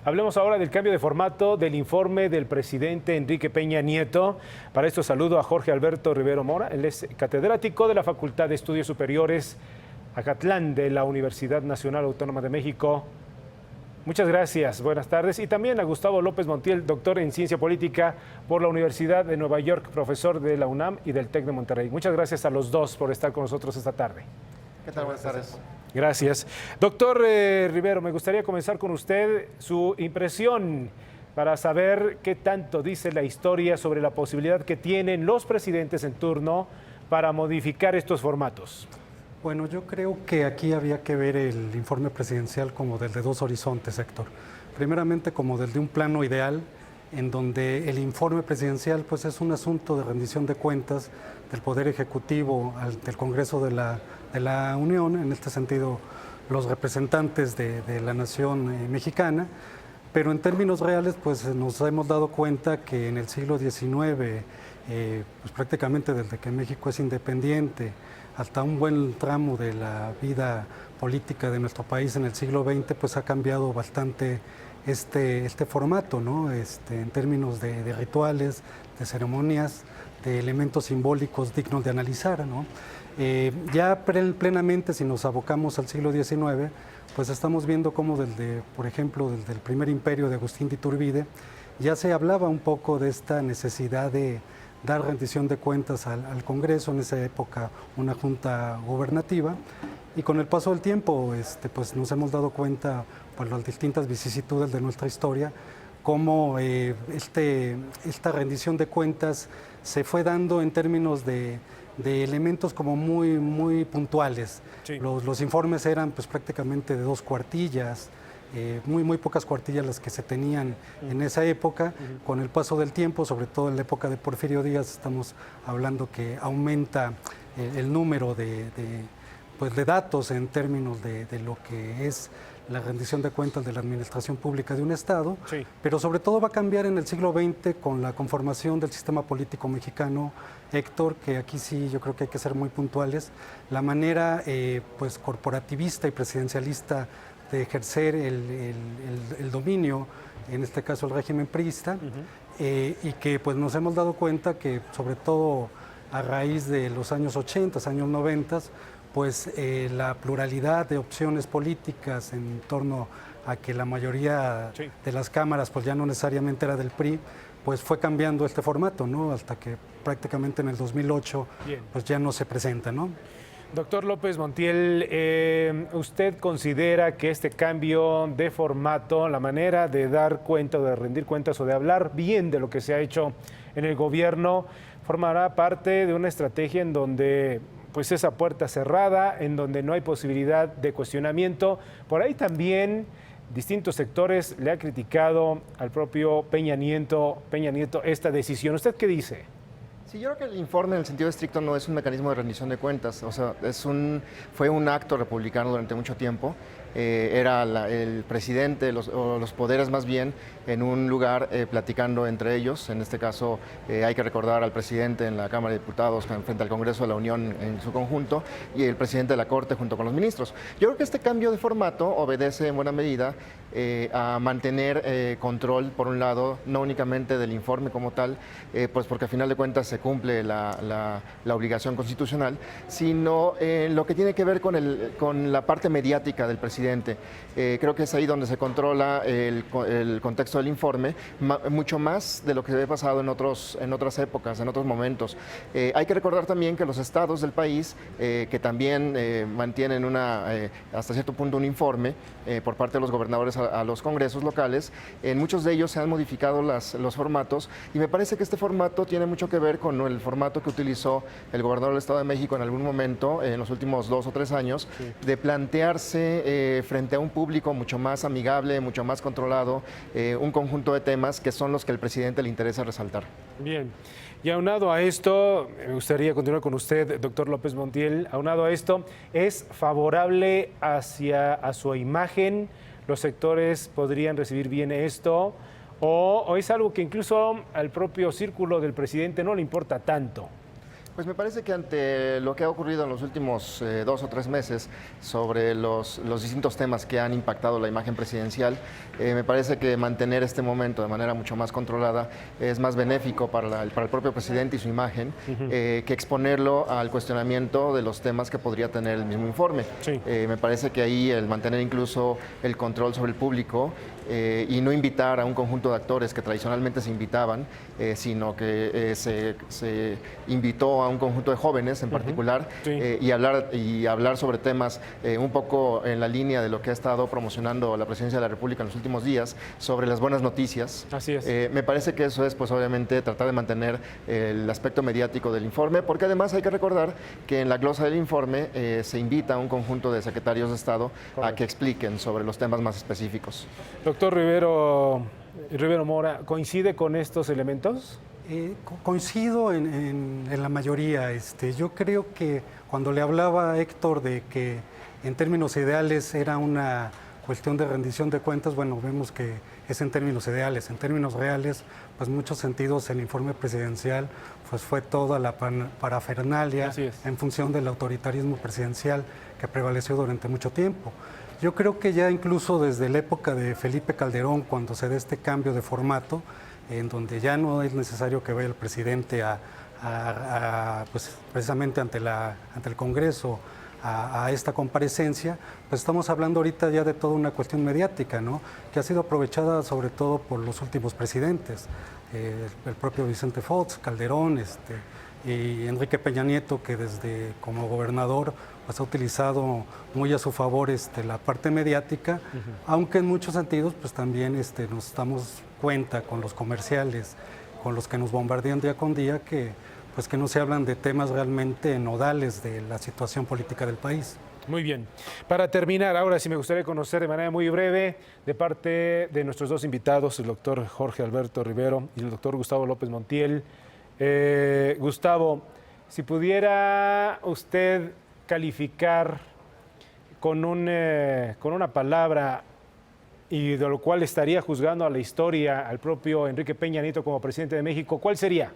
Hablemos ahora del cambio de formato del informe del presidente Enrique Peña Nieto. Para esto saludo a Jorge Alberto Rivero Mora. Él es catedrático de la Facultad de Estudios Superiores Acatlán de la Universidad Nacional Autónoma de México. Muchas gracias, buenas tardes. Y también a Gustavo López Montiel, doctor en Ciencia Política por la Universidad de Nueva York, profesor de la UNAM y del TEC de Monterrey. Muchas gracias a los dos por estar con nosotros esta tarde. ¿Qué tal? Buenas tardes. Gracias. Doctor Rivero, me gustaría comenzar con usted su impresión para saber qué tanto dice la historia sobre la posibilidad que tienen los presidentes en turno para modificar estos formatos. Bueno, yo creo que aquí había que ver el informe presidencial como desde dos horizontes, Héctor. Primeramente como desde un plano ideal, en donde el informe presidencial pues, es un asunto de rendición de cuentas del Poder Ejecutivo del Congreso de la Unión, en este sentido los representantes de la nación mexicana, pero en términos reales pues nos hemos dado cuenta que en el siglo XIX, pues prácticamente desde que México es independiente, hasta un buen tramo de la vida política de nuestro país en el siglo XX, pues ha cambiado bastante este formato, ¿no? En términos de rituales, de ceremonias, de elementos simbólicos dignos de analizar, ¿no? Ya plenamente, si nos abocamos al siglo XIX, pues estamos viendo cómo por ejemplo, desde el primer imperio de Agustín de Iturbide, ya se hablaba un poco de esta necesidad de dar rendición de cuentas al Congreso, en esa época una junta gubernativa, y con el paso del tiempo pues nos hemos dado cuenta por las distintas vicisitudes de nuestra historia, cómo esta rendición de cuentas se fue dando en términos de elementos como muy puntuales. Sí. Los informes eran pues prácticamente de 2 cuartillas, muy pocas cuartillas las que se tenían en esa época. Con el paso del tiempo, sobre todo en la época de Porfirio Díaz, estamos hablando que aumenta el número de datos en términos de lo que es la rendición de cuentas de la administración pública de un Estado, sí. Pero sobre todo va a cambiar en el siglo XX con la conformación del sistema político mexicano, Héctor, que aquí sí yo creo que hay que ser muy puntuales, la manera pues corporativista y presidencialista de ejercer el dominio, en este caso el régimen priista, y que pues nos hemos dado cuenta que sobre todo a raíz de los años 80, años 90, pues la pluralidad de opciones políticas en torno a que la mayoría sí. de las cámaras pues ya no necesariamente era del PRI, pues fue cambiando este formato, ¿no? Hasta que prácticamente en el 2008 Bien. Pues ya no se presenta, ¿no? Doctor López Montiel, ¿usted considera que este cambio de formato, la manera de dar cuenta, de rendir cuentas o de hablar bien de lo que se ha hecho en el gobierno, formará parte de una estrategia en donde pues esa puerta cerrada, en donde no hay posibilidad de cuestionamiento? Por ahí también distintos sectores le han criticado al propio Peña Nieto esta decisión. ¿Usted qué dice? Sí, yo creo que el informe en el sentido estricto no es un mecanismo de rendición de cuentas, o sea, fue un acto republicano durante mucho tiempo. Era el presidente o los poderes más bien en un lugar platicando entre ellos. En este caso hay que recordar al presidente en la Cámara de Diputados frente al Congreso de la Unión en su conjunto y el presidente de la Corte junto con los ministros. Yo creo que este cambio de formato obedece en buena medida a mantener control, por un lado, no únicamente del informe como tal, pues porque a final de cuentas se cumple la obligación constitucional, sino lo que tiene que ver con la parte mediática del presidente. Creo que es ahí donde se controla el contexto del informe, mucho más de lo que había pasado en otras épocas, en otros momentos. Hay que recordar también que los estados del país, que también mantienen hasta cierto punto un informe por parte de los gobernadores a los congresos locales, en muchos de ellos se han modificado los formatos, y me parece que este formato tiene mucho que ver con el formato que utilizó el gobernador del Estado de México en algún momento, en los últimos 2 o 3 años, sí. de plantearse frente a un público mucho más amigable, mucho más controlado, un conjunto de temas que son los que al presidente le interesa resaltar. Bien, y aunado a esto, me gustaría continuar con usted, doctor López Montiel, aunado a esto, ¿es favorable a su imagen? ¿Los sectores podrían recibir bien esto? ¿O es algo que incluso al propio círculo del presidente no le importa tanto? Pues me parece que ante lo que ha ocurrido en los últimos 2 o 3 meses sobre los distintos temas que han impactado la imagen presidencial, me parece que mantener este momento de manera mucho más controlada es más benéfico para el propio presidente y su imagen que exponerlo al cuestionamiento de los temas que podría tener el mismo informe. Sí. Me parece que ahí el mantener incluso el control sobre el público y no invitar a un conjunto de actores que tradicionalmente se invitaban, sino que se invitó a un conjunto de jóvenes en particular Sí. y hablar sobre temas un poco en la línea de lo que ha estado promocionando la Presidencia de la República en los últimos días, sobre las buenas noticias. Así es. Me parece que eso es, pues obviamente, tratar de mantener el aspecto mediático del informe, porque además hay que recordar que en la glosa del informe se invita a un conjunto de secretarios de Estado a que expliquen sobre los temas más específicos. Doctor Rivero Mora, ¿coincide con estos elementos? Coincido en la mayoría. Yo creo que cuando le hablaba a Héctor de que en términos ideales era una cuestión de rendición de cuentas, bueno, vemos que es en términos ideales. En términos reales, pues en muchos sentidos el informe presidencial pues fue toda la parafernalia Así es. en función del autoritarismo presidencial que prevaleció durante mucho tiempo. Yo creo que ya incluso desde la época de Felipe Calderón, cuando se da este cambio de formato, en donde ya no es necesario que vaya el presidente pues, precisamente ante el Congreso a esta comparecencia, pues estamos hablando ahorita ya de toda una cuestión mediática, ¿no? Que ha sido aprovechada sobre todo por los últimos presidentes, el propio Vicente Fox, Calderón, y Enrique Peña Nieto, que desde como gobernador pues ha utilizado muy a su favor la parte mediática, aunque en muchos sentidos pues también nos damos cuenta con los comerciales, con los que nos bombardean día con día, que no se hablan de temas realmente nodales de la situación política del país. Muy bien. Para terminar, ahora sí me gustaría conocer de manera muy breve de parte de nuestros dos invitados, el doctor Jorge Alberto Rivero y el doctor Gustavo López Montiel. Gustavo, si pudiera usted calificar con una palabra y de lo cual estaría juzgando a la historia al propio Enrique Peña Nieto como presidente de México, ¿cuál sería?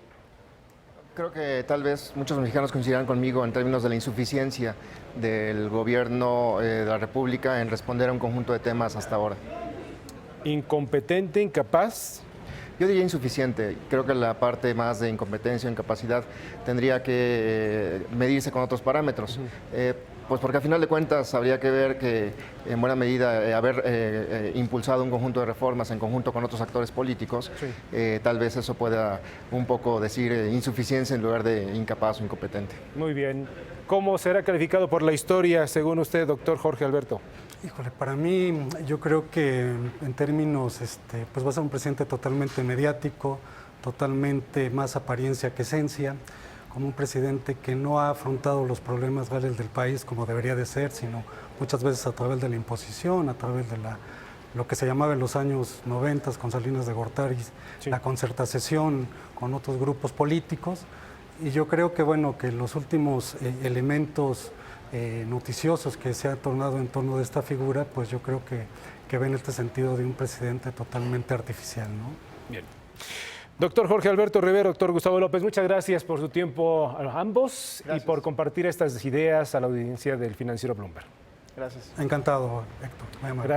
Creo que tal vez muchos mexicanos coincidirán conmigo en términos de la insuficiencia del gobierno de la República en responder a un conjunto de temas hasta ahora. ¿Incompetente, incapaz? Yo diría insuficiente. Creo que la parte más de incompetencia o incapacidad tendría que medirse con otros parámetros. Pues porque al final de cuentas habría que ver que en buena medida haber impulsado un conjunto de reformas en conjunto con otros actores políticos, sí, tal vez eso pueda un poco decir insuficiencia en lugar de incapaz o incompetente. Muy bien. ¿Cómo será calificado por la historia según usted, doctor Jorge Alberto? Híjole, para mí yo creo que en términos, pues va a ser un presidente totalmente mediático, totalmente más apariencia que esencia, como un presidente que no ha afrontado los problemas reales del país como debería de ser, sino muchas veces a través de la imposición, a través de lo que se llamaba en los años 90 con Salinas de Gortari, sí, la concertación con otros grupos políticos. Y yo creo que, bueno, que los últimos elementos noticiosos que se han tornado en torno de esta figura, pues yo creo que ven este sentido de un presidente totalmente artificial, ¿no? Bien. Doctor Jorge Alberto Rivero, doctor Gustavo López, muchas gracias por su tiempo a ambos. Gracias. Y por compartir estas ideas a la audiencia del Financiero Bloomberg. Gracias. Encantado, Héctor. Gracias.